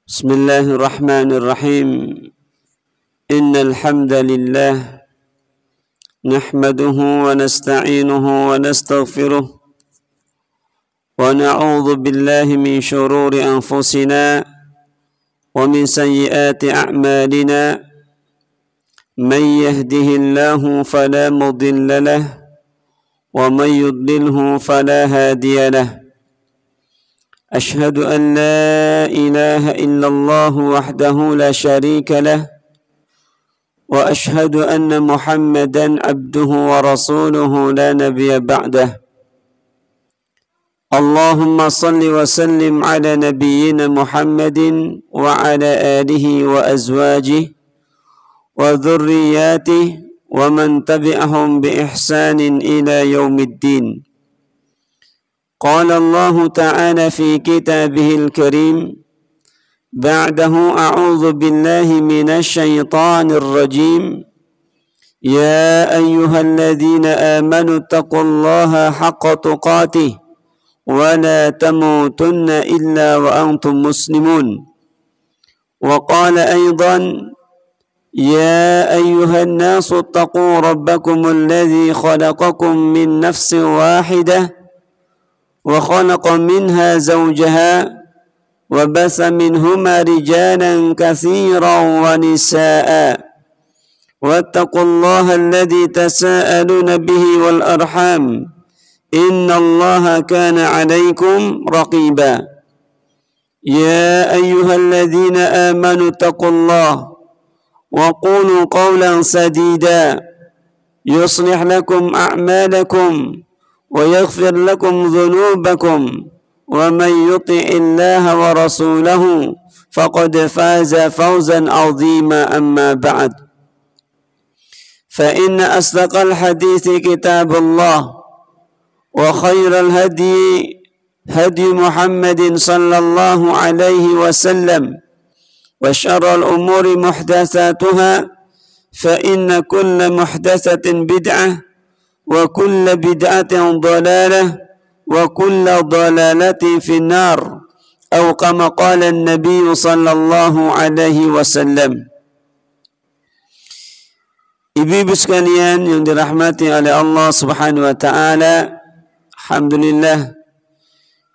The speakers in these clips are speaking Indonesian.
بسم الله الرحمن الرحيم. إن الحمد لله نحمده ونستعينه ونستغفره ونعوذ بالله من شرور أنفسنا ومن سيئات أعمالنا. من يهده الله فلا مضل له ومن يضلله فلا هادي له. أشهد أن لا إله إلا الله وحده لا شريك له وأشهد أن محمدا عبده ورسوله لا نبي بعده. اللهم صل وسلم على نبينا محمد وعلى آله وأزواجه وذرياته ومن تبعهم بإحسان إلى يوم الدين. قال الله تعالى في كتابه الكريم بعده: أعوذ بالله من الشيطان الرجيم. يا أيها الذين آمنوا اتقوا الله حق تقاته ولا تموتن إلا وأنتم مسلمون. وقال أيضا: يا أيها الناس اتقوا ربكم الذي خلقكم من نفس واحدة وخلق منها زوجها وبث منهما رجالا كثيرا ونساء واتقوا الله الذي تساءلون به والأرحام إن الله كان عليكم رقيبا. يا أيها الذين آمنوا اتقوا الله وقولوا قولا سديدا يصلح لكم أعمالكم ويغفر لكم ذنوبكم ومن يطع الله ورسوله فقد فاز فوزا عظيما. أما بعد، فإن أصدق الحديث كتاب الله وخير الهدي هدي محمد صلى الله عليه وسلم وشر الأمور محدثاتها فإن كل محدثة بدعة وكل بدعة ضلالة وكل ضلالة في النار أو كما قال النبي صلى الله عليه وسلم. Ibu-ibu sekalian yang dirahmati oleh Allah Subhanahu wa taala, alhamdulillah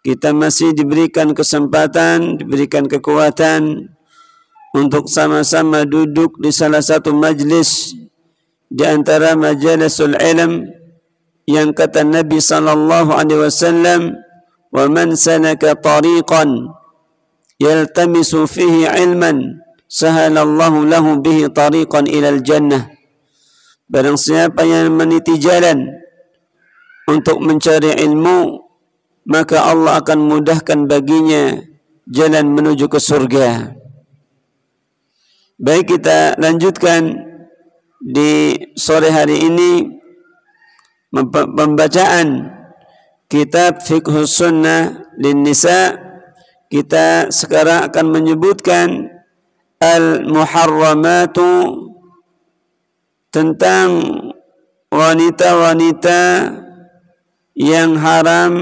kita masih diberikan kesempatan, diberikan kekuatan untuk sama-sama duduk di salah satu majlis di antara majalisul ilm yang kata Nabi sallallahu alaihi wasallam, "Wa man salaka tariqan yaltamisu fihi ilman sahalallahu lahu bihi tariqan ilal jannah." Barang siapa yang meniti jalan untuk mencari ilmu, maka Allah akan mudahkan baginya jalan menuju ke surga. Baik, kita lanjutkan di sore hari ini pembacaan kitab Fiqhus Sunnah lin Nisa. Kita sekarang akan menyebutkan al-muharramatu, tentang wanita-wanita yang haram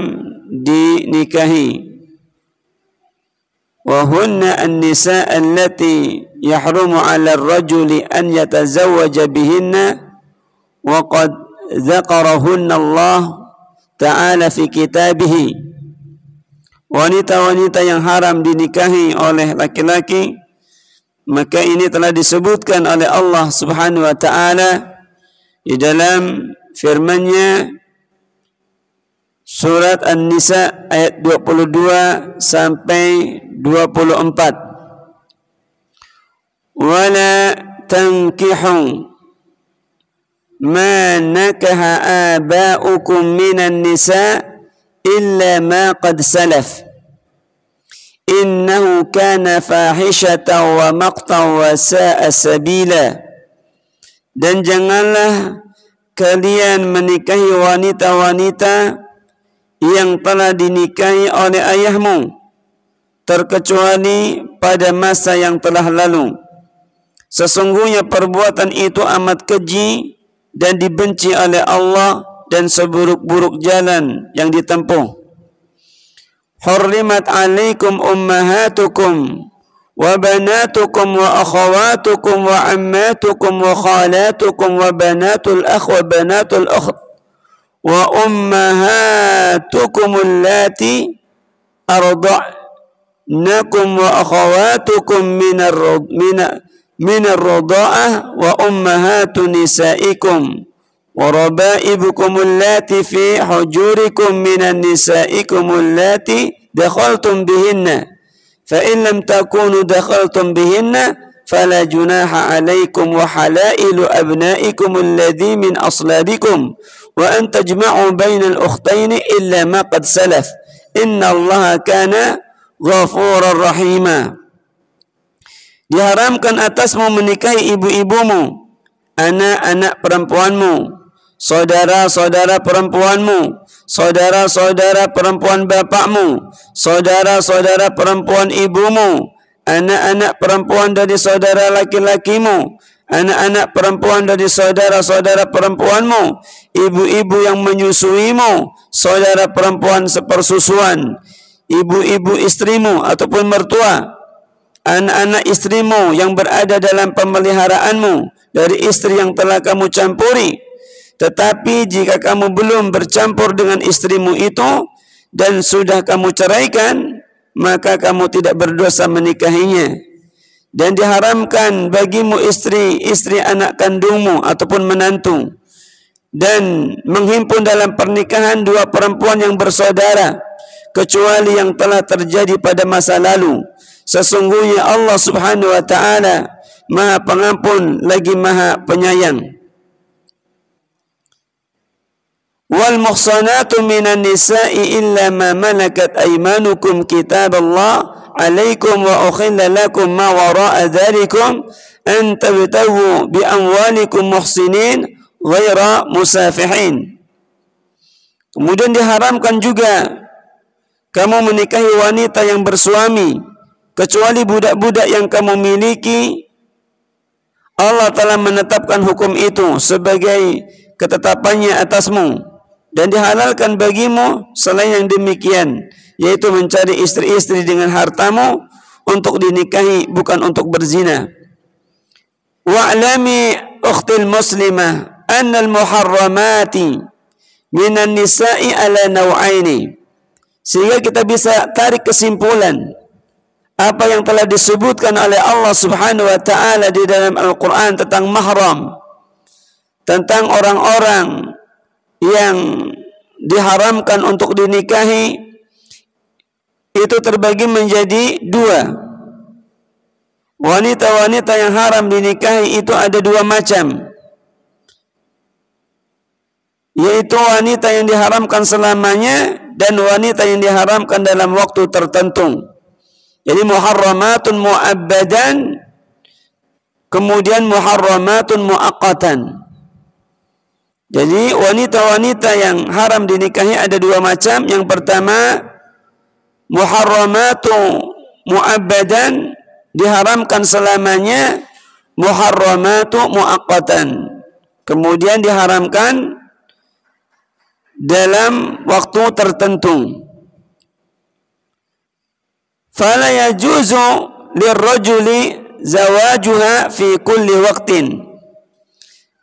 dinikahi. Wa hunna an-nisa allati yahrumu 'ala ar-rajuli an yatazawwaja bihinna wa qad dzakarahunna Allah Ta'ala fi kitabihi. Wanita-wanita yang haram dinikahi oleh laki-laki, maka ini telah disebutkan oleh Allah Subhanahu wa taala di dalam firman-Nya surat An-Nisa ayat 22 sampai 24. Wala tankihu ma nakaha aba'ukum minan nisa illa ma qad salaf innahu kana fahishatan wa maqtan wa sa'a sabila. Dan janganlah kalian menikahi wanita-wanita yang telah dinikahi oleh ayahmu, terkecuali pada masa yang telah lalu. Sesungguhnya perbuatan itu amat keji dan dibenci oleh Allah dan seburuk-buruk jalan yang ditempuh. Hurrimat alaikum ummahatukum wa banatukum wa akhawatukum wa ammatukum wa khalatukum wa banatul akh wa banatul ukht wa ummahatukum allati arda'nakum wa akhawatukum min ar-radha'ah wa ummahatu nisaikum wa raba'ibukum allati fi hujurikum minan nisaikum allati dakhaltum bihinna fa in lam takunu dakhaltum bihinna fala junaha 'alaykum wa halailu abna'ikum alladhi min aslabikum wa an tajma'u bainal ukhtaini illa ma qad salaf innallaha kana ghafurar rahima. Diharamkan atasmu menikahi ibu-ibumu, anak-anak perempuanmu, saudara-saudara perempuanmu, saudara-saudara perempuan bapakmu, saudara-saudara perempuan ibumu, anak-anak perempuan dari saudara laki-lakimu, anak-anak perempuan dari saudara-saudara perempuanmu, ibu-ibu yang menyusuimu, saudara perempuan sepersusuan, ibu-ibu istrimu ataupun mertua, anak-anak istrimu yang berada dalam pemeliharaanmu dari istri yang telah kamu campuri. Tetapi jika kamu belum bercampur dengan istrimu itu dan sudah kamu ceraikan, maka kamu tidak berdosa menikahinya. Dan diharamkan bagimu istri anak kandungmu ataupun menantu, dan menghimpun dalam pernikahan dua perempuan yang bersaudara, kecuali yang telah terjadi pada masa lalu. Sesungguhnya Allah Subhanahu wa ta'ala Maha Pengampun lagi Maha Penyayang. Wal muhsanatu minan nisa'i illa ma malakat aymanukum kitaballah alaikum wa ukhilla lakum ma wara'a dhalikum an tabtagu bi amwalikum muhsinin ghaira musafihin. Kemudian diharamkan juga kamu menikahi wanita yang bersuami kecuali budak-budak yang kamu miliki. Allah telah menetapkan hukum itu sebagai ketetapannya atasmu, dan dihalalkan bagimu selain yang demikian, yaitu mencari istri-istri dengan hartamu untuk dinikahi, bukan untuk berzina. Wa'lami ukhtil muslimah anna al-muharramati minan nisa'i ala naw'aini. Sehingga kita bisa tarik kesimpulan apa yang telah disebutkan oleh Allah Subhanahu wa ta'ala di dalam Al-Quran tentang mahram, tentang orang-orang yang diharamkan untuk dinikahi, itu terbagi menjadi dua. Wanita-wanita yang haram dinikahi itu ada dua macam, yaitu wanita yang diharamkan selamanya dan wanita yang diharamkan dalam waktu tertentu. Jadi muharramatun mu'abbadan, kemudian muharramatun mu'aqqatan. Jadi wanita-wanita yang haram dinikahi ada dua macam. Yang pertama, muharramatu mu'abbadan, diharamkan selamanya, muharramatu mu'aqqatan, kemudian diharamkan dalam waktu tertentu. Fala yajuzu lirrajuli zawajuha fi kulli waqtin.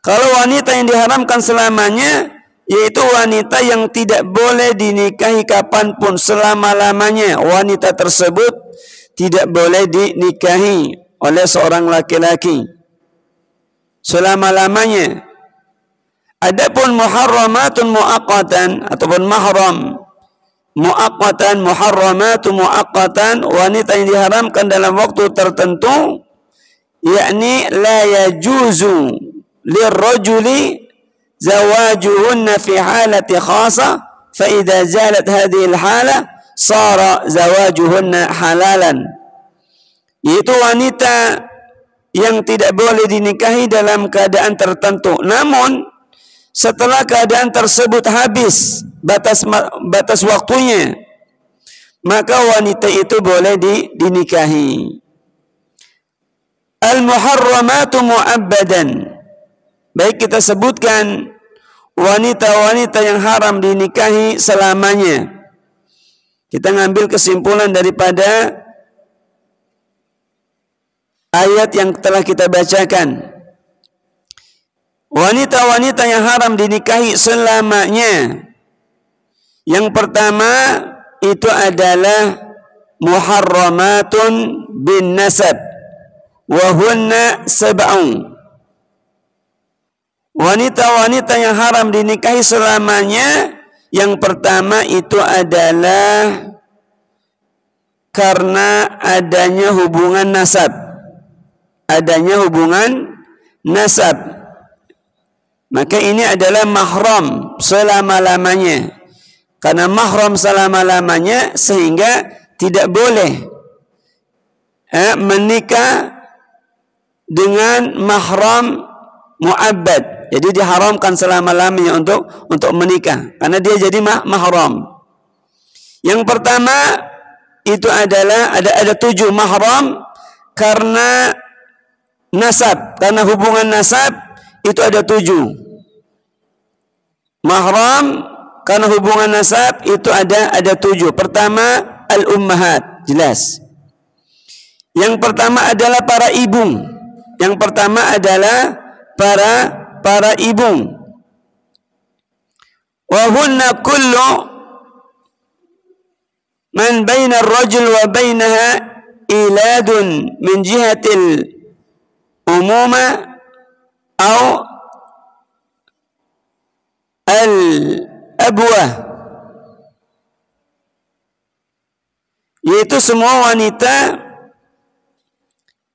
Kalau wanita yang diharamkan selamanya, yaitu wanita yang tidak boleh dinikahi kapanpun, selama-lamanya wanita tersebut tidak boleh dinikahi oleh seorang laki-laki selama-lamanya. Adapun muharramatun muaqqatan ataupun mahram muaqqatan, muharramatu muaqqatan, wanita yang diharamkan dalam waktu tertentu, yakni la yajuzu lirrajuli zawajuhunna fi halati khasa, fa idza zalat hadhihi alhala sara zawajuhunna halalan. Yaitu wanita yang tidak boleh dinikahi dalam keadaan tertentu, namun setelah keadaan tersebut habis batas waktunya, maka wanita itu boleh dinikahi. Al-muharramatu mu'abbadan. Baik, kita sebutkan wanita-wanita yang haram dinikahi selamanya. Kita ngambil kesimpulan daripada ayat yang telah kita bacakan. Wanita-wanita yang haram dinikahi selamanya. Yang pertama itu adalah muharramatun bin nasab wa hunna sab'un. Wanita-wanita yang haram dinikahi selamanya, yang pertama itu adalah karena adanya hubungan nasab. Adanya hubungan nasab. Maka ini adalah mahram selama-lamanya. Karena mahram selama-lamanya sehingga tidak boleh menikah dengan mahram mu'abbad. Jadi diharamkan selama-lamanya untuk menikah karena dia jadi mahram. Yang pertama itu adalah ada 7 mahram karena nasab, karena hubungan nasab itu ada 7. Mahram karena hubungan nasab itu ada 7. Pertama al-ummahat, jelas. Yang pertama adalah para ibu. Yang pertama adalah para ibu. Wa hunna kullu man baina ar-rajul wa bainaha iladun min jihatil umuma atau al-abwah, yaitu semua wanita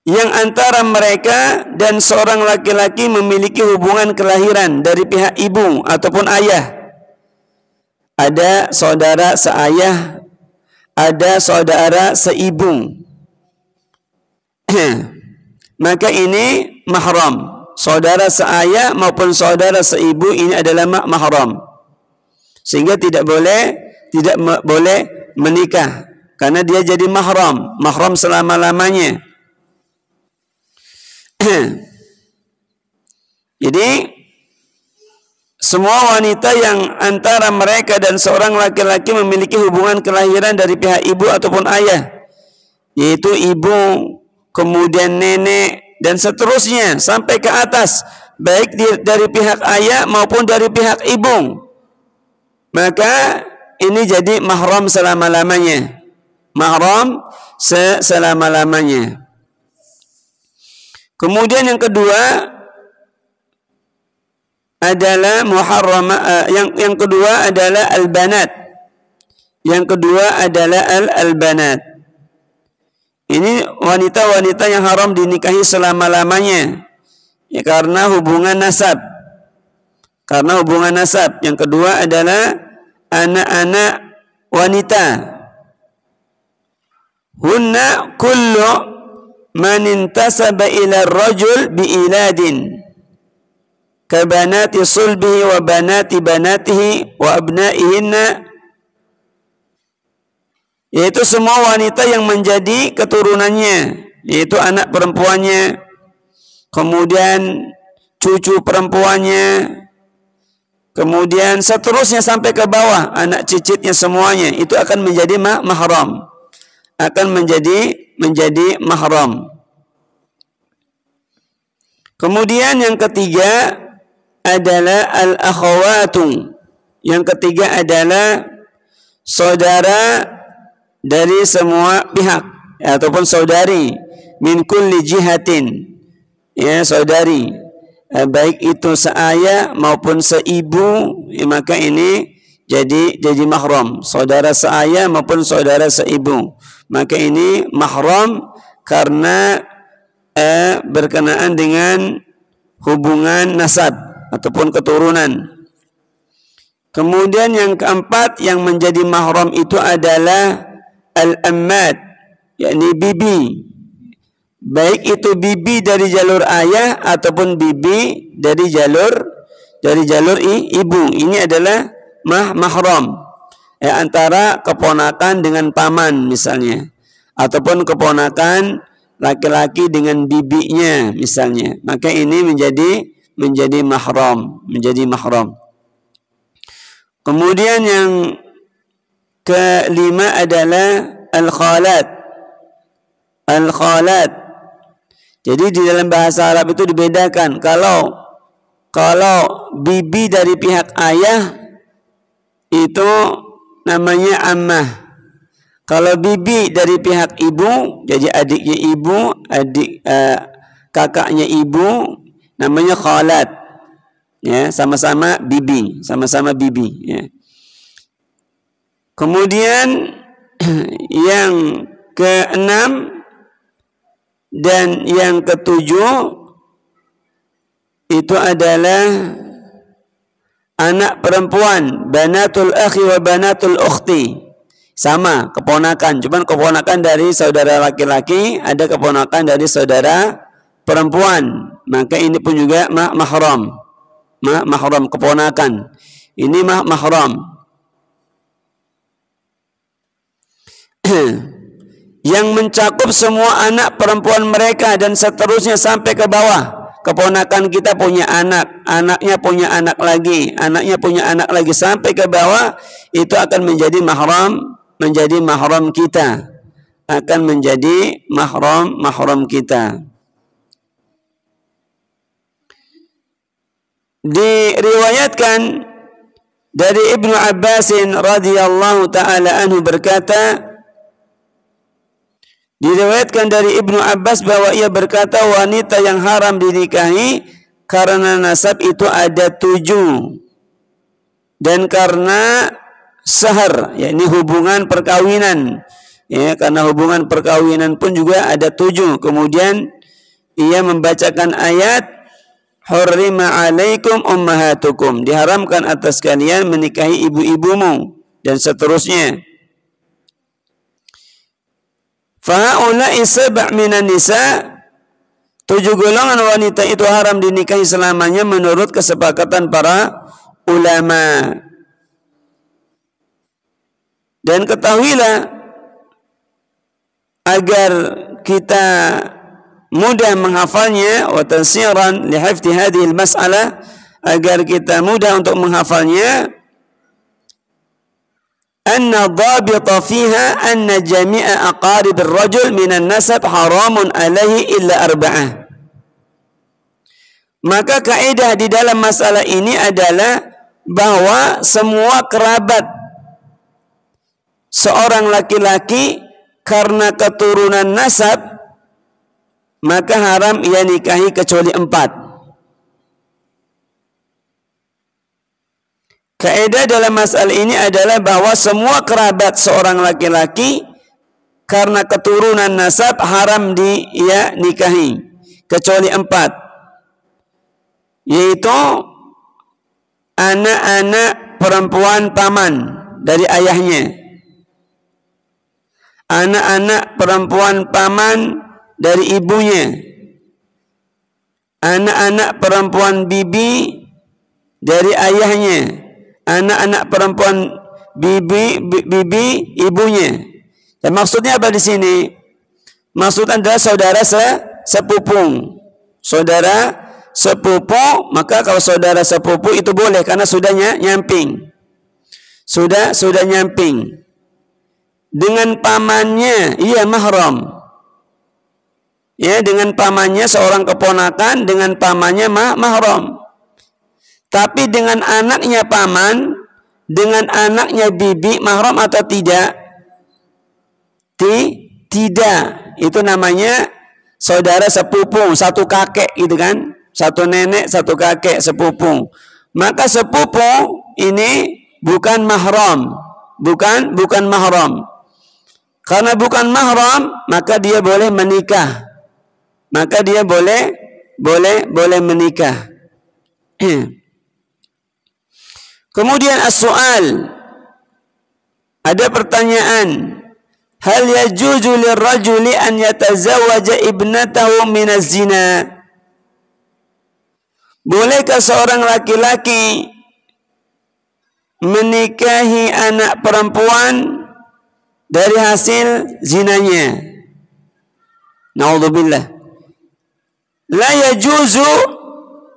yang antara mereka dan seorang laki-laki memiliki hubungan kelahiran dari pihak ibu ataupun ayah. Ada saudara seayah, ada saudara seibu. Maka ini mahram. Saudara seayah maupun saudara seibu ini adalah mahram. Sehingga tidak boleh menikah karena dia jadi mahram selama-lamanya. Jadi semua wanita yang antara mereka dan seorang laki-laki memiliki hubungan kelahiran dari pihak ibu ataupun ayah, yaitu ibu, kemudian nenek, dan seterusnya sampai ke atas, baik dari pihak ayah maupun dari pihak ibu, maka ini jadi mahram selama-lamanya. Mahram selama-lamanya. Kemudian yang kedua adalah muharrama, yang kedua adalah al-banat. Yang kedua adalah al-banat. Ini wanita-wanita yang haram dinikahi selama-lamanya, ya, karena hubungan nasab. Karena hubungan nasab. Yang kedua adalah anak-anak wanita. Hunna kullu man intasaba ila ar-rajul bi'iladin kabanati sulbihi wa banati banatihi wa abnaihinna, yaitu semua wanita yang menjadi keturunannya, yaitu anak perempuannya, kemudian cucu perempuannya, kemudian seterusnya sampai ke bawah, anak cicitnya semuanya, itu akan menjadi mahram, akan menjadi mahram. Kemudian yang ketiga adalah al-akhawatu. Yang ketiga adalah saudara dari semua pihak, ya, ataupun saudari, min kulli jihatin, ya, saudari, baik itu seayah maupun seibu, ya, maka ini jadi mahram. Saudara seayah maupun saudara seibu, maka ini mahram karena berkenaan dengan hubungan nasab ataupun keturunan. Kemudian yang keempat yang menjadi mahram itu adalah al-ammat, yakni bibi. Baik itu bibi dari jalur ayah ataupun bibi dari jalur ibu. Ini adalah mahram, ya, antara keponakan dengan paman misalnya, ataupun keponakan laki-laki dengan bibinya misalnya. Maka ini menjadi mahram. Kemudian yang kelima adalah al-khalat. Al-khalat, Jadi di dalam bahasa Arab itu dibedakan. Kalau bibi dari pihak ayah itu namanya ammah. Kalau bibi dari pihak ibu, jadi adiknya ibu, kakaknya ibu, namanya khalat. Ya, sama-sama bibi, ya. Kemudian yang keenam dan yang ketujuh itu adalah anak perempuan, banatul akhi wa banatul ukhti. Sama, keponakan, cuman keponakan dari saudara laki-laki, ada keponakan dari saudara perempuan. Maka ini pun juga mahram. Mahram keponakan. Ini mahram. Yang mencakup semua anak perempuan mereka dan seterusnya sampai ke bawah. Keponakan kita punya anak, anaknya punya anak lagi, anaknya punya anak lagi sampai ke bawah, itu akan menjadi mahram kita. Akan menjadi mahram kita. Diriwayatkan dari Ibnu Abbasin radhiyallahu taala anhu berkata, diriwayatkan dari Ibnu Abbas bahwa ia berkata wanita yang haram dinikahi karena nasab itu ada 7 dan karena sahar, yakni hubungan perkawinan, ya, karena hubungan perkawinan pun juga ada 7. Kemudian ia membacakan ayat hurrima alaikum ummahatukum, diharamkan atas kalian menikahi ibu-ibumu dan seterusnya. Fa'ula'i sab' minan nisa, 7 golongan wanita itu haram dinikahi selamanya menurut kesepakatan para ulama. Dan ketahuilah agar kita mudah menghafalnya, wa tansiran li hifdhi hadhihi al-mas'alah, agar kita mudah untuk menghafalnya, anna dhabita fiha anna jami'a aqarib ar-rajul minan nasab haramun alaihi illa 4. Maka kaidah di dalam masalah ini adalah bahwa semua kerabat seorang laki-laki karena keturunan nasab maka haram ia nikahi kecuali 4. Kaidah dalam masalah ini adalah bahwa semua kerabat seorang laki-laki karena keturunan nasab haram dia nikahi kecuali 4, yaitu anak-anak perempuan paman dari ayahnya, anak-anak perempuan paman dari ibunya, anak-anak perempuan bibi dari ayahnya, anak-anak perempuan bibi ibunya. Dan maksudnya apa di sini? Maksudnya adalah saudara sepupu. Saudara sepupu, maka kalau saudara sepupu itu boleh karena sudah nyamping. Sudah nyamping. Dengan pamannya, iya mahram. Ya, dengan pamannya seorang keponakan, dengan pamannya mahram. Tapi dengan anaknya paman, dengan anaknya bibi mahram atau tidak? Tidak. Itu namanya saudara sepupu, satu kakek gitu kan? Satu nenek, satu kakek, sepupu. Maka sepupu ini bukan mahram. Bukan mahram. Karena bukan mahram, maka dia boleh menikah. Maka dia boleh menikah. Kemudian as-su'al, ada pertanyaan, hal yajuzu lirrajuli an yatazawwaja ibnatahu minaz zina? Bolehkah seorang laki-laki menikahi anak perempuan dari hasil zinanya? Na'udzubillah. La yajuzu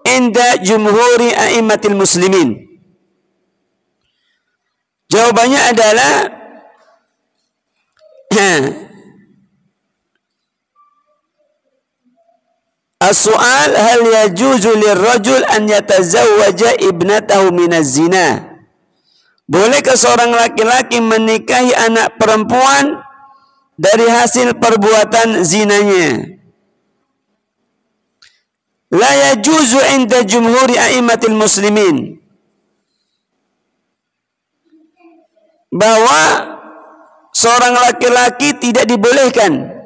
inda jumhuri a'immatil muslimin. Jawabannya adalah As-su'al hal yajuzu lirrajul an yatazawwaja ibnatahu minaz zina. Bolehkah seorang laki-laki menikahi anak perempuan dari hasil perbuatan zinanya? La yajuzu inda jumhuri a'immatil muslimin. Bahwa seorang laki-laki tidak dibolehkan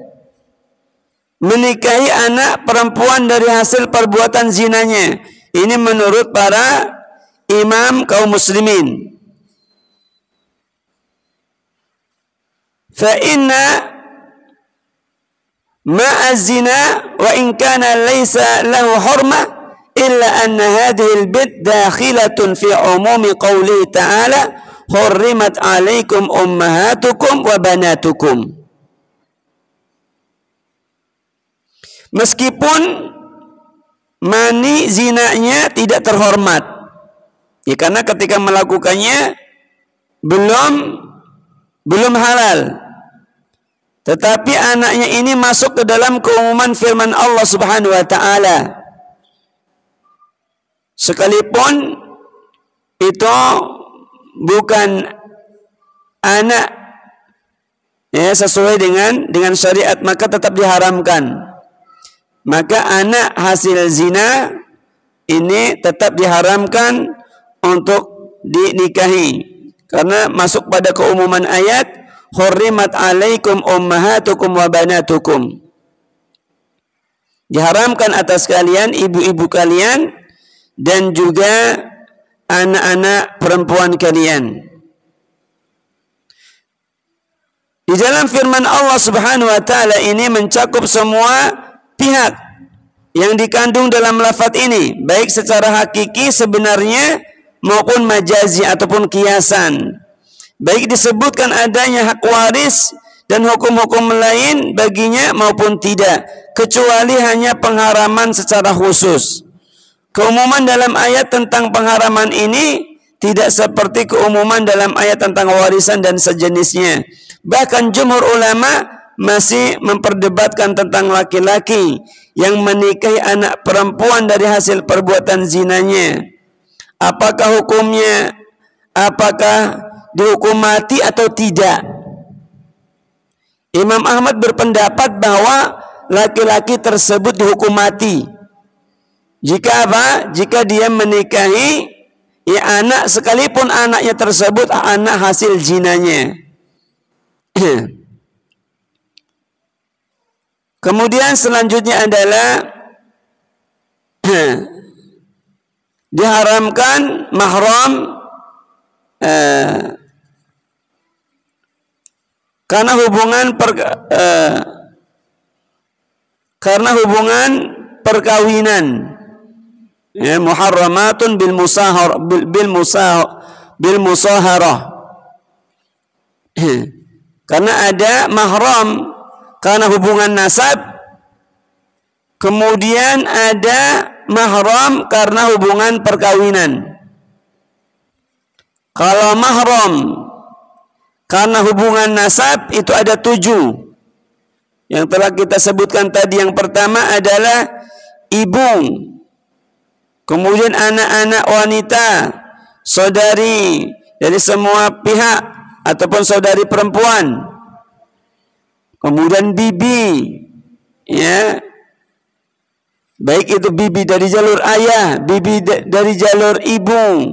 menikahi anak perempuan dari hasil perbuatan zinanya. Ini menurut para imam kaum muslimin. Fa inna ma'az-zina wa in kana laysa lahu hurmah illa anna hadhihi al-bid dakhilatun fi umumi qawlihi ta'ala hurrimat 'alaikum ummahatukum wa banatukum. Meskipun mani zinanya tidak terhormat, ya karena ketika melakukannya belum halal, tetapi anaknya ini masuk ke dalam keumuman firman Allah Subhanahu wa taala. Sekalipun itu bukan anak ya sesuai dengan syariat, maka tetap diharamkan. Maka anak hasil zina ini tetap diharamkan untuk dinikahi karena masuk pada keumuman ayat hurrimat 'alaikum ummahatukum wa banatukum. Diharamkan atas kalian ibu-ibu kalian dan juga anak-anak perempuan kalian. Di dalam firman Allah Subhanahu wa taala ini mencakup semua pihak yang dikandung dalam lafaz ini, baik secara hakiki sebenarnya maupun majazi ataupun kiasan. Baik disebutkan adanya hak waris dan hukum-hukum lain baginya maupun tidak, kecuali hanya pengharaman secara khusus. Keumuman dalam ayat tentang pengharaman ini tidak seperti keumuman dalam ayat tentang warisan dan sejenisnya. Bahkan jumhur ulama masih memperdebatkan tentang laki-laki yang menikahi anak perempuan dari hasil perbuatan zinanya. Apakah hukumnya? Apakah dihukum mati atau tidak? Imam Ahmad berpendapat bahwa laki-laki tersebut dihukum mati. Jika apa? Jika dia menikahi ya anak, sekalipun anaknya tersebut anak hasil zinanya. Kemudian selanjutnya adalah diharamkan mahram karena hubungan perkawinan. Ya, muharramatun bil musaharah. Karena ada mahram karena hubungan nasab, kemudian ada mahram karena hubungan perkawinan. Kalau mahram karena hubungan nasab itu ada 7. Yang telah kita sebutkan tadi, yang pertama adalah ibu, kemudian anak-anak wanita, saudari dari semua pihak ataupun saudari perempuan, kemudian bibi, ya, baik itu bibi dari jalur ayah, bibi dari jalur ibu,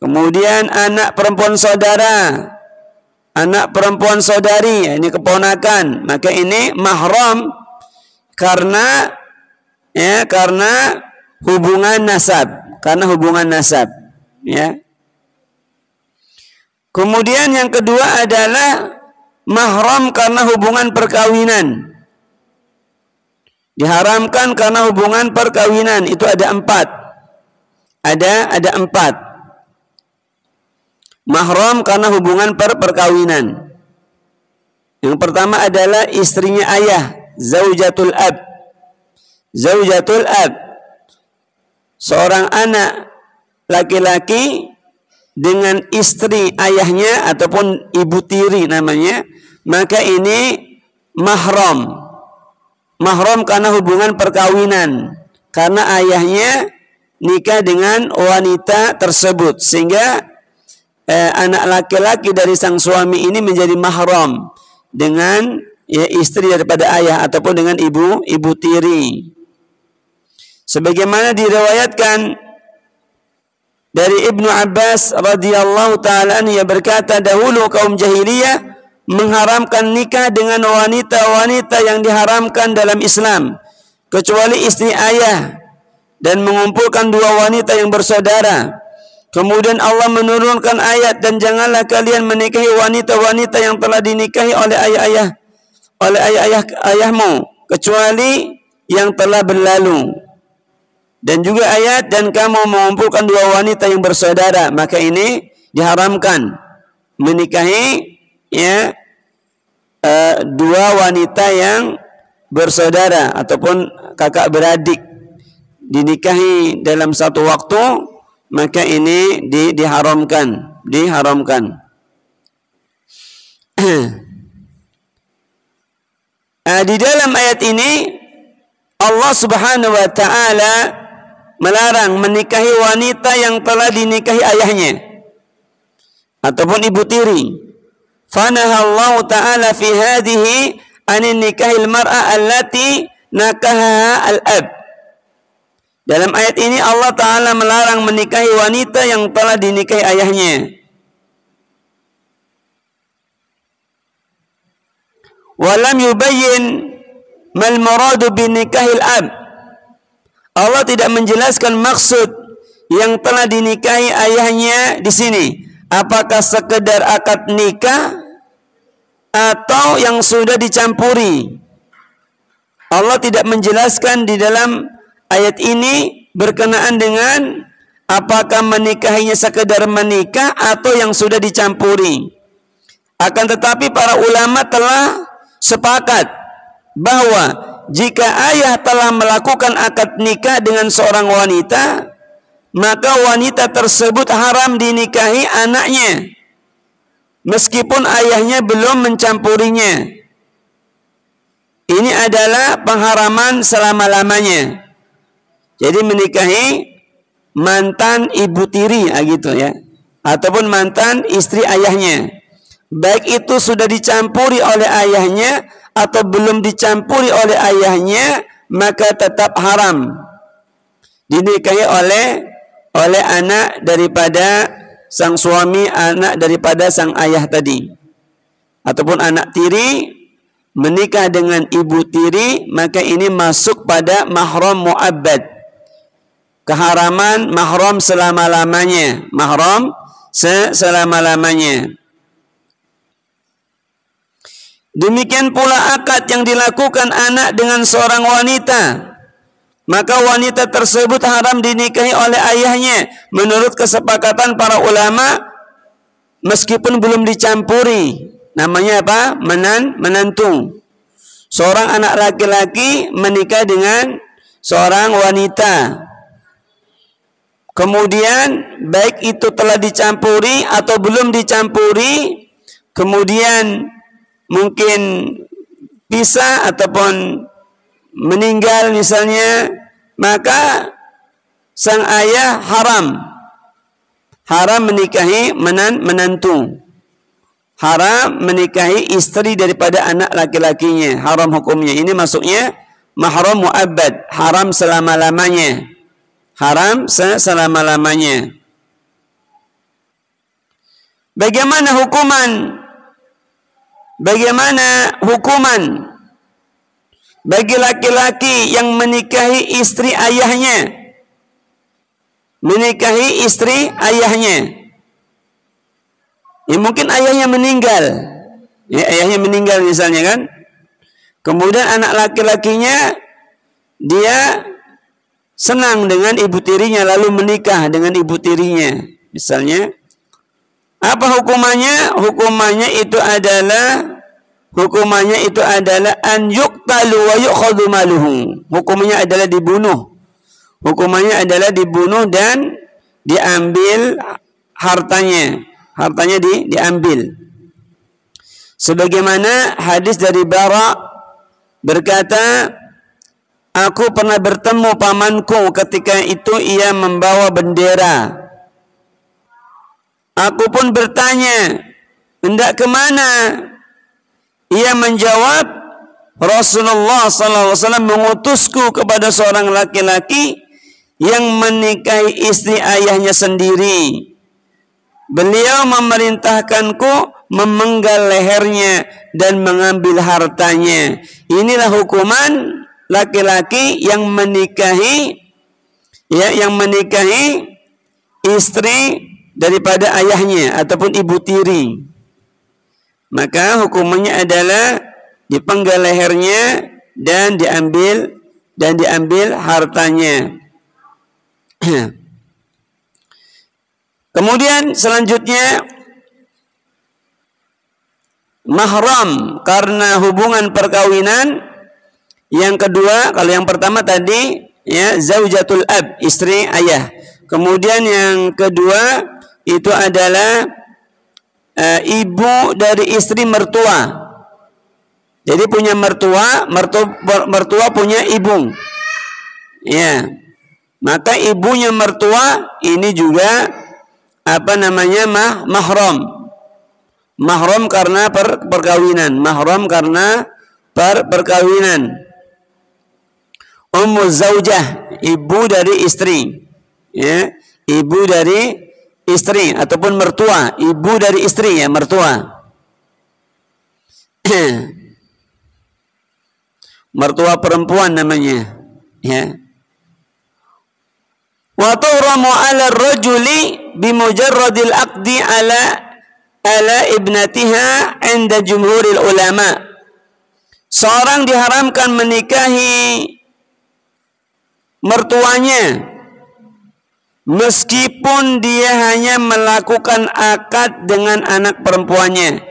kemudian anak perempuan saudara, anak perempuan saudari, ini keponakan. Maka ini mahram karena hubungan nasab, ya. Kemudian yang kedua adalah mahram karena hubungan perkawinan. Diharamkan karena hubungan perkawinan. Itu ada 4. Ada 4. Mahram karena hubungan perkawinan. Yang pertama adalah istrinya ayah, zaujatul ab. Zaujatul ab, seorang anak laki-laki dengan istri ayahnya ataupun ibu tiri namanya, maka ini mahram. mahram karena hubungan perkawinan, karena ayahnya nikah dengan wanita tersebut, sehingga anak laki-laki dari sang suami ini menjadi mahram dengan istri daripada ayah ataupun dengan ibu tiri. Sebagaimana diriwayatkan dari Ibnu Abbas radhiyallahu taala anhu, ia berkata, dahulu kaum jahiliyah mengharamkan nikah dengan wanita-wanita yang diharamkan dalam Islam kecuali istri ayah, dan mengumpulkan dua wanita yang bersaudara. Kemudian Allah menurunkan ayat, dan janganlah kalian menikahi wanita-wanita yang telah dinikahi oleh ayahmu kecuali yang telah berlalu. Dan juga ayat, dan kamu mengumpulkan dua wanita yang bersaudara. Maka ini diharamkan menikahi dua wanita yang bersaudara ataupun kakak beradik, dinikahi dalam satu waktu, maka ini diharamkan. Di dalam ayat ini Allah Subhanahu wa taala melarang menikahi wanita yang telah dinikahi ayahnya ataupun ibu tiri. Fanahallahu ta'ala fi hadhihi anin nikahil mar'a allati nakaha al-ab. Dalam ayat ini Allah Ta'ala melarang menikahi wanita yang telah dinikahi ayahnya. Walam yubayyin mal muradu bin nikahil ab. Allah tidak menjelaskan maksud yang telah dinikahi ayahnya di sini. Apakah sekedar akad nikah atau yang sudah dicampuri? Allah tidak menjelaskan di dalam ayat ini berkenaan dengan apakah menikahinya sekedar menikah atau yang sudah dicampuri. Akan tetapi para ulama telah sepakat bahwa jika ayah telah melakukan akad nikah dengan seorang wanita, maka wanita tersebut haram dinikahi anaknya meskipun ayahnya belum mencampurinya. Ini adalah pengharaman selama-lamanya. Jadi menikahi mantan ibu tiri gitu ya, ataupun mantan istri ayahnya, baik itu sudah dicampuri oleh ayahnya atau belum dicampuri oleh ayahnya, maka tetap haram dinikahi oleh anak daripada sang suami, anak daripada sang ayah tadi, ataupun anak tiri menikah dengan ibu tiri, maka ini masuk pada mahram mu'abbad, keharaman mahram selama-lamanya, selama-lamanya. Demikian pula akad yang dilakukan anak dengan seorang wanita, maka wanita tersebut haram dinikahi oleh ayahnya menurut kesepakatan para ulama meskipun belum dicampuri. Namanya apa? Menantu. Seorang anak laki-laki menikah dengan seorang wanita, kemudian baik itu telah dicampuri atau belum dicampuri, kemudian mungkin pisah ataupun meninggal misalnya, maka sang ayah haram menikahi menantu, haram menikahi istri daripada anak laki-lakinya, haram hukumnya. Ini masuknya mahram mu'abbad, haram selama-lamanya, selama-lamanya. Bagaimana hukuman bagi laki-laki yang menikahi istri ayahnya? Ya, mungkin ayahnya meninggal misalnya kan. Kemudian anak laki-lakinya dia senang dengan ibu tirinya lalu menikah dengan ibu tirinya misalnya. Apa hukumannya? Hukumannya itu adalah an yuqtalu wa yu'khadhu maluhu. Hukumannya adalah dibunuh. Dan diambil hartanya. Hartanya diambil. Sebagaimana hadis dari Bara berkata, aku pernah bertemu pamanku ketika itu ia membawa bendera. Aku pun bertanya, hendak kemana? Ia menjawab, Rasulullah SAW mengutusku kepada seorang laki-laki yang menikahi istri ayahnya sendiri. Beliau memerintahkanku memenggal lehernya dan mengambil hartanya. Inilah hukuman laki-laki yang menikahi istri daripada ayahnya ataupun ibu tiri. Maka hukumannya adalah dipenggal lehernya dan diambil hartanya. Kemudian selanjutnya mahram karena hubungan perkawinan. Yang kedua, kalau yang pertama tadi ya zaujatul ab, istri ayah. Kemudian yang kedua itu adalah ibu dari istri mertua. Jadi punya mertua punya ibu. Ya. Maka ibunya mertua ini juga mahram. Mahram karena perkawinan. Mahram karena perkawinan. Ummu zaujah, ibu dari istri. Ya, ibu dari istri ataupun mertua, ibu dari istri ya, mertua. Mertua perempuan namanya, ya. Wa tuhramu 'ala ar-rajuli bimujarradil aqdi 'ala ibnatiha 'inda jumhuril ulama. Seorang diharamkan menikahi mertuanya meskipun dia hanya melakukan akad dengan anak perempuannya.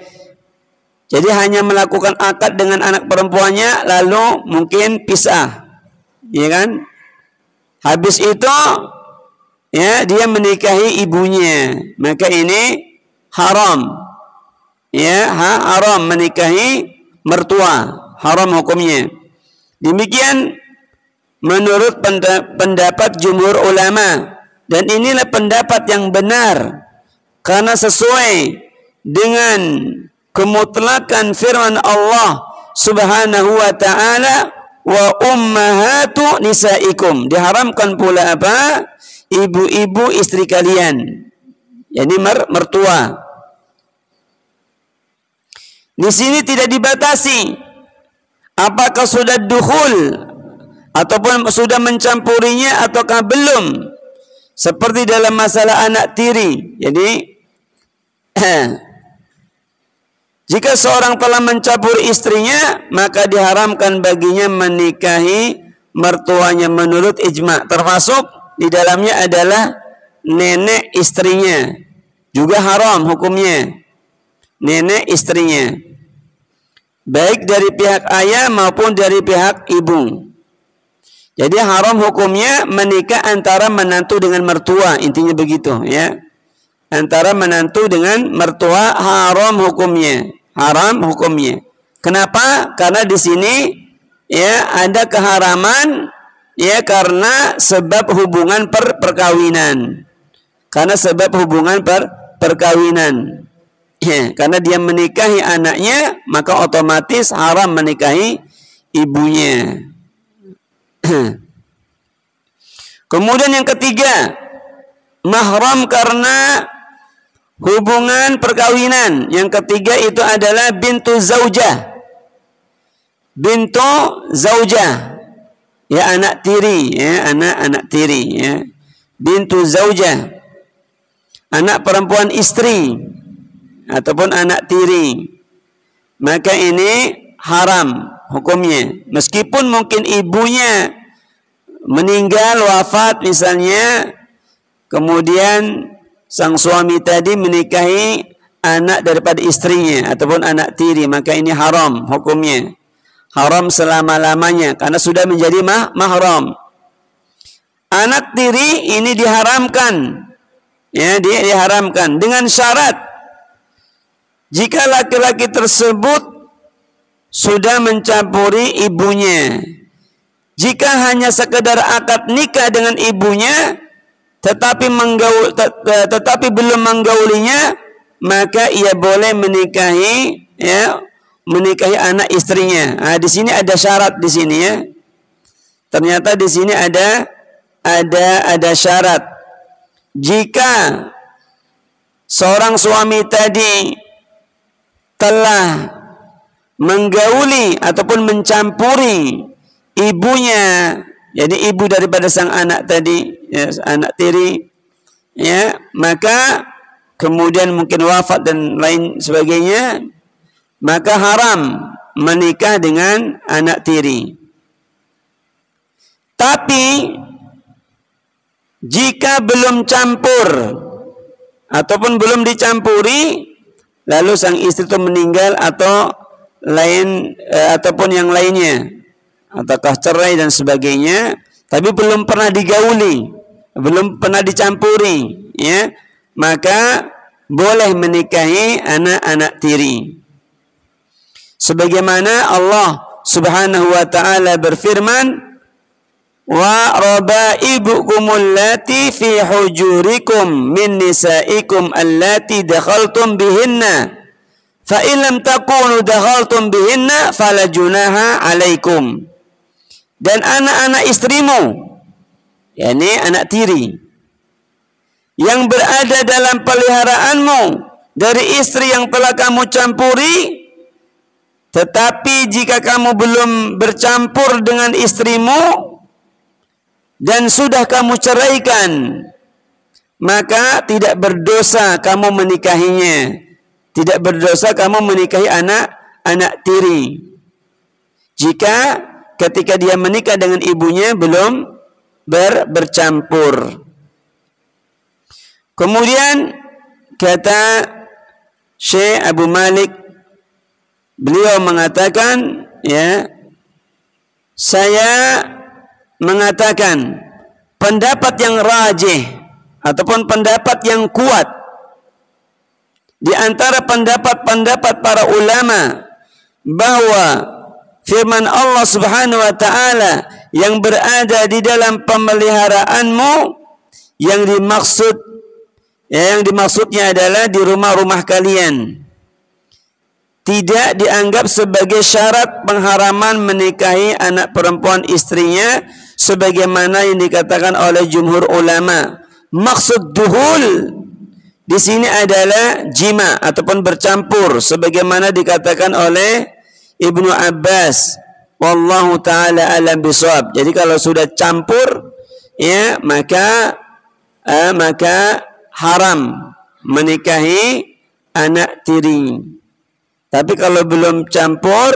Jadi hanya melakukan akad dengan anak perempuannya lalu mungkin pisah. Ya kan? Habis itu ya dia menikahi ibunya, maka ini haram. Ya, haram menikahi mertua, haram hukumnya. Demikian menurut pendapat jumhur ulama, dan inilah pendapat yang benar karena sesuai dengan kemutlakan firman Allah Subhanahu wa taala, wa ummahatu nisaikum. Diharamkan pula apa? Ibu-ibu istri kalian. Yani mertua. Di sini tidak dibatasi apakah sudah dukhul ataupun sudah mencampurinya ataukah belum, seperti dalam masalah anak tiri. Jadi jika seorang telah mencampuri istrinya, maka diharamkan baginya menikahi mertuanya menurut ijma. Termasuk di dalamnya adalah nenek istrinya, juga haram hukumnya. Nenek istrinya, baik dari pihak ayah maupun dari pihak ibu. Jadi haram hukumnya menikah antara menantu dengan mertua, intinya begitu ya. Antara menantu dengan mertua haram hukumnya, haram hukumnya. Kenapa? Karena di sini ya ada keharaman ya karena sebab hubungan perkawinan. Karena sebab hubungan perkawinan. Ya, karena dia menikahi anaknya, maka otomatis haram menikahi ibunya. Kemudian yang ketiga, mahram karena hubungan perkawinan. Yang ketiga itu adalah bintu zaujah. Bintu zaujah, ya anak tiri, ya anak tiri, ya. Bintu zaujah, anak perempuan istri ataupun anak tiri. Maka ini haram hukumnya, meskipun mungkin ibunya meninggal wafat misalnya, kemudian sang suami tadi menikahi anak daripada istrinya ataupun anak tiri, maka ini haram hukumnya, haram selama-lamanya karena sudah menjadi mahram. Anak tiri ini diharamkan, ya, diharamkan dengan syarat jika laki-laki tersebut sudah mencampuri ibunya. Jika hanya sekedar akad nikah dengan ibunya, tetapi belum menggaulinya, maka ia boleh menikahi anak istrinya. Nah, di sini ada syarat di sini ya. Ternyata di sini ada syarat. Jika seorang suami tadi telah menggauli ataupun mencampuri ibunya, jadi ibu daripada sang anak tadi, ya, anak tiri, ya, maka kemudian mungkin wafat dan lain sebagainya, maka haram menikah dengan anak tiri. Tapi jika belum campur ataupun belum dicampuri, lalu sang istri itu meninggal atau ataupun yang lainnya, ataukah cerai dan sebagainya, tapi belum pernah digauli, belum pernah dicampuri, ya, maka boleh menikahi anak-anak tiri. Sebagaimana Allah Subhanahu wa taala berfirman, wa rabaibukum allati fi hujurikum min nisaikum allati dakhaltum bihinna fa in lam takunu dakhaltum bihinna fala junaha alaikum. Dan anak-anak istrimu, yakni anak tiri, yang berada dalam peliharaanmu dari istri yang telah kamu campuri, tetapi jika kamu belum bercampur dengan istrimu dan sudah kamu ceraikan, maka tidak berdosa kamu menikahinya. Tidak berdosa kamu menikahi anak tiri. Jika ketika dia menikah dengan ibunya belum bercampur. Kemudian kata Syekh Abu Malik, beliau mengatakan, ya, saya mengatakan pendapat yang rajih ataupun pendapat yang kuat di antara pendapat-pendapat para ulama bahwa firman Allah Subhanahu wa taala yang berada di dalam pemeliharaanmu, yang dimaksudnya adalah di rumah-rumah kalian, tidak dianggap sebagai syarat pengharaman menikahi anak perempuan istrinya sebagaimana yang dikatakan oleh jumhur ulama. Maksud duhul di sini adalah jima ataupun bercampur sebagaimana dikatakan oleh Ibnu Abbas. Wallahu taala alam bisawab. Jadi kalau sudah campur, ya, maka haram menikahi anak tiri. Tapi kalau belum campur,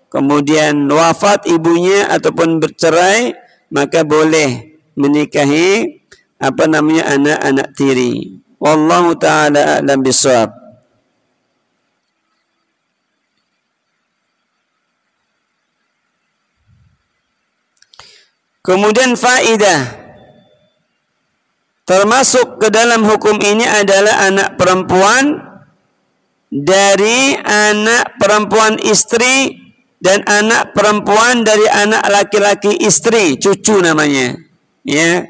kemudian wafat ibunya ataupun bercerai, maka boleh menikahi anak-anak tiri. Wallahu taala a'lam bishawab. Kemudian faidah termasuk ke dalam hukum ini adalah anak perempuan dari anak perempuan istri dan anak perempuan dari anak laki-laki istri, cucu namanya, ya,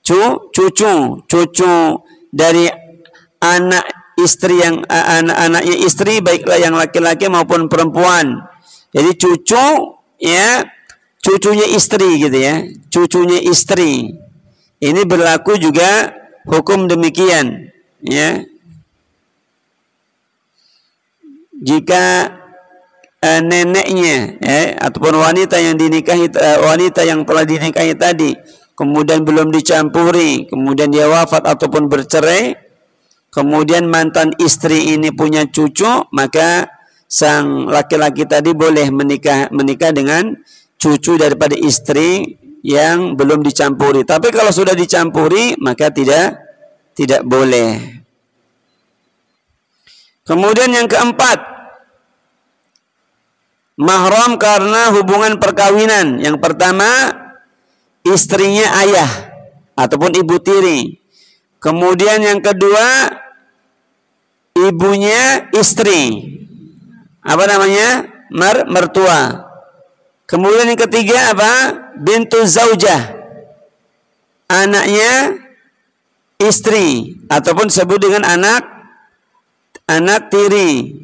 cucu dari anak istri yang anak-anaknya istri, baiklah yang laki-laki maupun perempuan. Jadi cucu, ya, cucunya istri gitu ya, cucunya istri. Ini berlaku juga hukum demikian, ya. Jika neneknya, ya, ataupun wanita yang telah dinikahi tadi kemudian belum dicampuri, kemudian dia wafat ataupun bercerai, kemudian mantan istri ini punya cucu, maka sang laki-laki tadi boleh menikah dengan cucu daripada istri yang belum dicampuri. Tapi kalau sudah dicampuri, maka tidak boleh. Kemudian yang keempat, mahram karena hubungan perkawinan. Yang pertama, istrinya ayah ataupun ibu tiri. Kemudian yang kedua, ibunya istri. Apa namanya? Mertua. Kemudian yang ketiga apa? bintu zaujah, anaknya istri, ataupun disebut dengan anak tiri.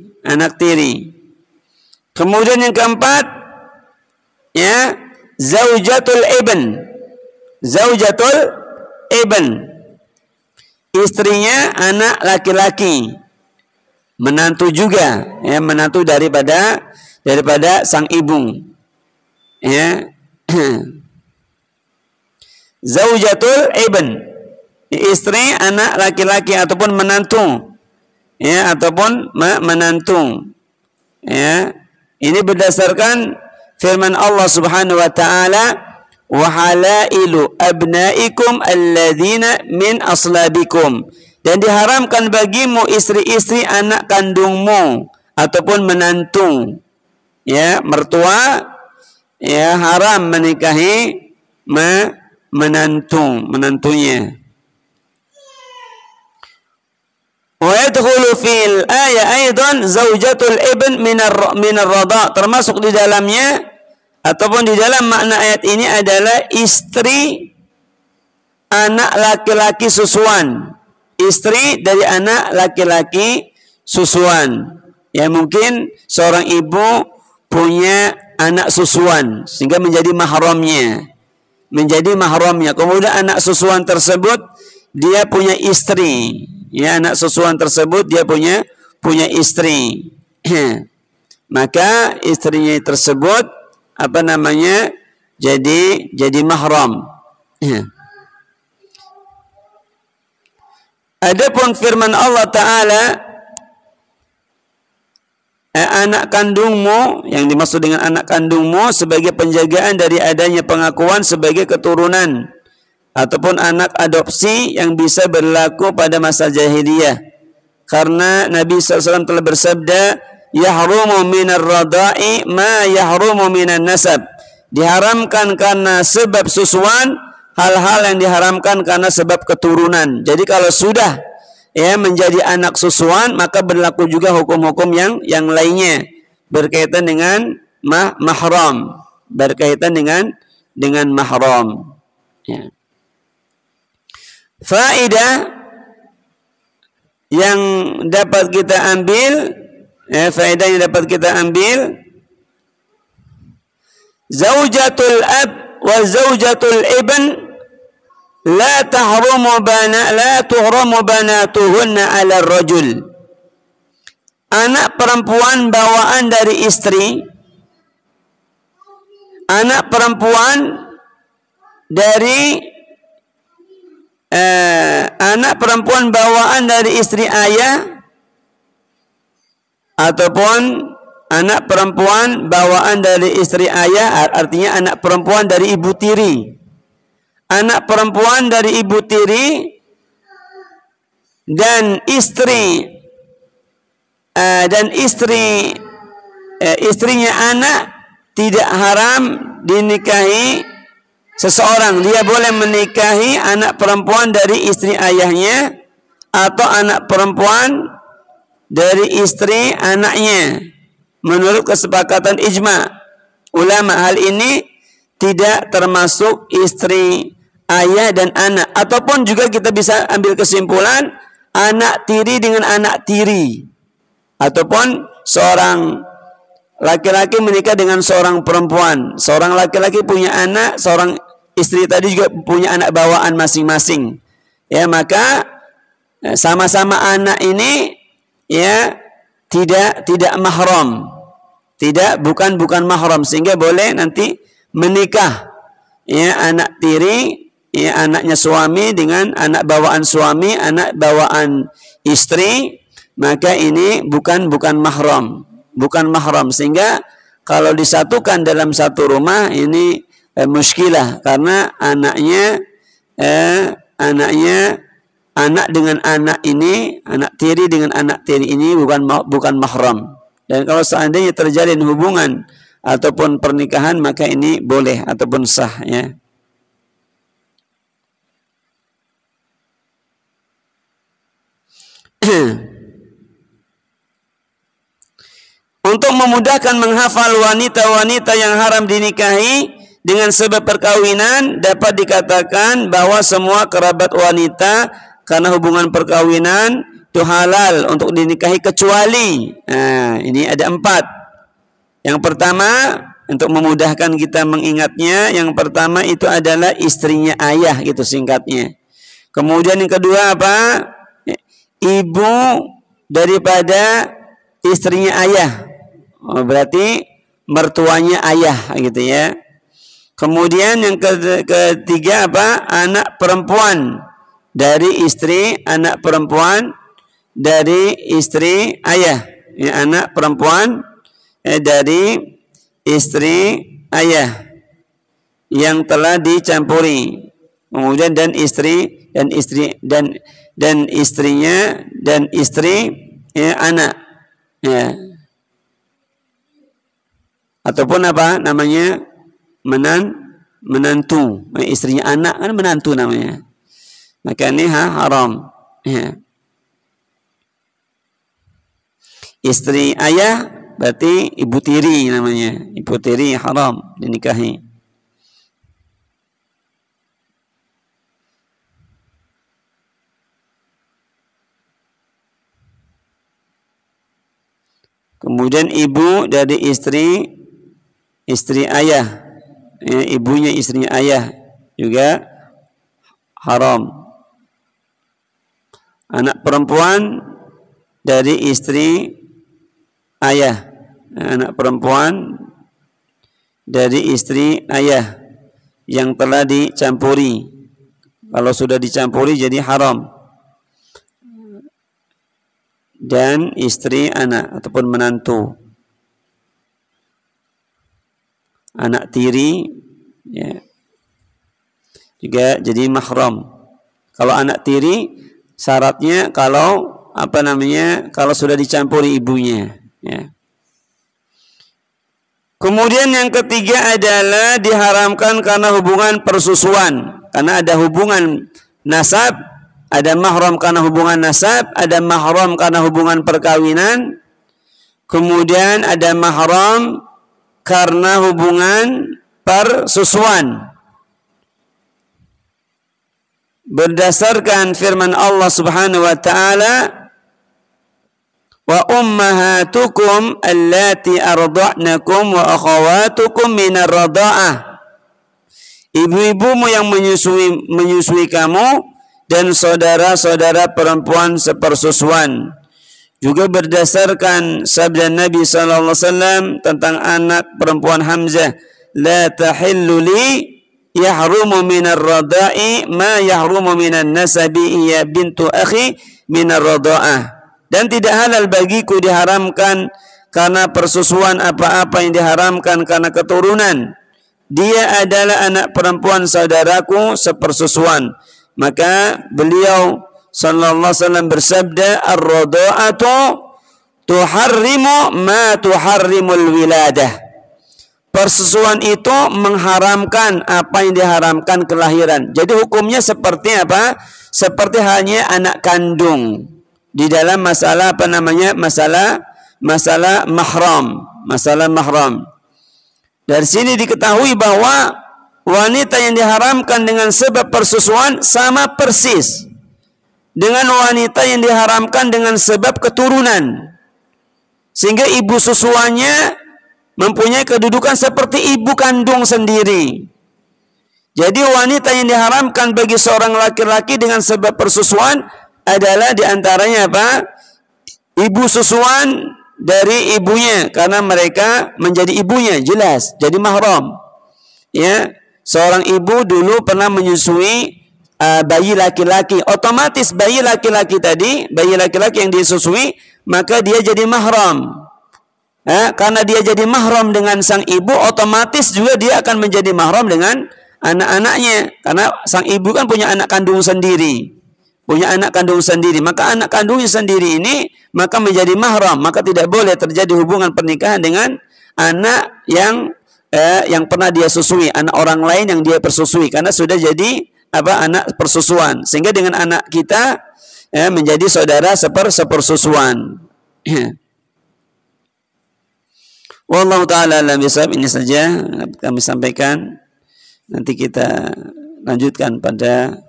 Kemudian yang keempat, ya, zaujatul ibn, istrinya anak laki-laki, menantu juga, ya, menantu daripada sang ibu, ya. Zaujatul ibn, istri anak laki-laki ataupun menantu, ya, ataupun menantu, ya. Ini berdasarkan firman Allah Subhanahu wa taala, wa halailu abnaikum alladzina min aslabikum, dan diharamkan bagimu istri-istri anak kandungmu ataupun menantu, ya, mertua, ya, haram menikahi menantunya. Wa yadkhulu fil ayat aidan zaujatul ibn min ar-radha, termasuk di dalamnya ataupun di dalam makna ayat ini adalah istri anak laki-laki susuan, istri dari anak laki-laki susuan. Ya, mungkin seorang ibu punya anak susuan sehingga menjadi mahramnya. Kemudian anak susuan tersebut dia punya istri. Ya, anak susuan tersebut dia punya istri. Maka istrinya tersebut jadi mahram. Adapun firman Allah Ta'ala, anak kandungmu, yang dimaksud dengan anak kandungmu sebagai penjagaan dari adanya pengakuan sebagai keturunan ataupun anak adopsi yang bisa berlaku pada masa jahiliyah. Karena Nabi SAW telah bersabda, yahrumu minar radai ma yahrumu minan nasab, diharamkan karena sebab susuan hal-hal yang diharamkan karena sebab keturunan. Jadi kalau sudah, ya, menjadi anak susuan, maka berlaku juga hukum-hukum yang lainnya berkaitan dengan mahram, dengan mahram. Ya. Faedah yang dapat kita ambil, zaujatul ab wa zaujatul ibn la tuhramu banatuhunna 'ala ar-rajul. Anak perempuan bawaan dari istri, anak perempuan bawaan dari istri ayah, ataupun anak perempuan bawaan dari istri ayah, artinya anak perempuan dari ibu tiri. Anak perempuan dari ibu tiri dan istrinya anak tidak haram dinikahi seseorang. Dia boleh menikahi anak perempuan dari istri ayahnya atau anak perempuan dari istri anaknya menurut kesepakatan ijma ulama. Hal ini tidak termasuk istri ayah dan anak, ataupun juga kita bisa ambil kesimpulan anak tiri dengan anak tiri, ataupun seorang laki-laki menikah dengan seorang perempuan, seorang laki-laki punya anak, seorang istri tadi juga punya anak bawaan masing-masing. Ya, maka sama-sama anak ini, ya, tidak mahram, bukan mahram, sehingga boleh nanti menikah, ya, anak tiri, ya, anaknya suami dengan anak bawaan suami, anak bawaan istri, maka ini bukan mahram, sehingga kalau disatukan dalam satu rumah ini muskilah, karena anak dengan anak ini, anak tiri dengan anak tiri ini bukan mahram. Dan kalau seandainya terjalin hubungan ataupun pernikahan, maka ini boleh ataupun sah, ya. Untuk memudahkan menghafal wanita-wanita yang haram dinikahi, dengan sebab perkawinan dapat dikatakan bahwa semua kerabat wanita karena hubungan perkawinan itu halal untuk dinikahi kecuali ini ada 4. Yang pertama, untuk memudahkan kita mengingatnya, yang pertama itu adalah istrinya ayah, gitu singkatnya. Kemudian yang kedua apa? Ibu daripada istrinya ayah. Berarti mertuanya ayah, gitu ya. Kemudian yang ketiga apa? Anak perempuan dari istri, anak perempuan dari istri ayah. Ya, anak perempuan dari istri ayah yang telah dicampuri. Kemudian dan istrinya dan istri ya, anak ya. Ataupun apa namanya menantu, istrinya anak kan menantu namanya, maka ini haram ya. Istri ayah berarti ibu tiri namanya, ibu tiri haram dinikahi. Kemudian ibu dari istri ayah, ya, ibunya istrinya ayah juga haram. Anak perempuan dari istri ayah, anak perempuan dari istri ayah yang telah dicampuri. Kalau sudah dicampuri jadi haram. Dan istri anak ataupun menantu, anak tiri ya, juga jadi mahram. Kalau anak tiri syaratnya kalau apa namanya, kalau sudah dicampuri ibunya ya. Kemudian yang ketiga adalah diharamkan karena hubungan persusuan, karena ada hubungan nasab, ada mahram karena hubungan nasab, ada mahram karena hubungan perkawinan, kemudian ada mahram karena hubungan persusuan. Berdasarkan firman Allah Subhanahu wa taala, wa ummahatukum allati arda'nakum wa akhawatukum minar rada'ah. Ibu-ibumu yang menyusui kamu dan saudara-saudara perempuan sepersusuan. Juga berdasarkan sabda Nabi sallallahu alaihi wasallam tentang anak perempuan Hamzah, la tahillu li yahrumu minar radha'i ma yahrumu minan nasabi ya bintu akhi minar radha'ah. Dan tidak halal bagiku diharamkan karena persusuan apa-apa yang diharamkan karena keturunan. Dia adalah anak perempuan saudaraku sepersusuan. Maka beliau sallallahu alaihi wasallam bersabda, ar-radha'atu tuharrimu ma tuharrimul wiladah. Persusuan itu mengharamkan apa yang diharamkan kelahiran. Jadi hukumnya seperti apa? Seperti halnya anak kandung di dalam masalah apa namanya? Masalah mahram, masalah mahram. Dari sini diketahui bahwa wanita yang diharamkan dengan sebab persusuan sama persis dengan wanita yang diharamkan dengan sebab keturunan. Sehingga ibu susuannya mempunyai kedudukan seperti ibu kandung sendiri. Jadi wanita yang diharamkan bagi seorang laki-laki dengan sebab persusuan adalah diantaranya apa? Ibu susuan dari ibunya, karena mereka menjadi ibunya, jelas jadi mahram. Ya, seorang ibu dulu pernah menyusui bayi laki-laki, otomatis bayi laki-laki tadi, bayi laki-laki yang disusui, maka dia jadi mahram. Karena dia jadi mahram dengan sang ibu, otomatis juga dia akan menjadi mahram dengan anak-anaknya, karena sang ibu kan punya anak kandung sendiri, maka anak kandungnya sendiri ini maka menjadi mahram, maka tidak boleh terjadi hubungan pernikahan dengan anak yang pernah dia susui, anak orang lain yang dia persusui, karena sudah jadi anak persusuan, sehingga dengan anak kita menjadi saudara sepersusuan. Wallahu ta'ala alam bisawab. Ini saja kami sampaikan. Nanti kita lanjutkan pada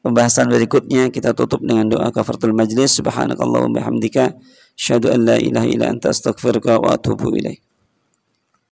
pembahasan berikutnya. Kita tutup dengan doa kafaratul majlis. Subhanakallahumma bihamdika asyhadu an la ilaha illa anta astaghfiruka wa atubu ilaik.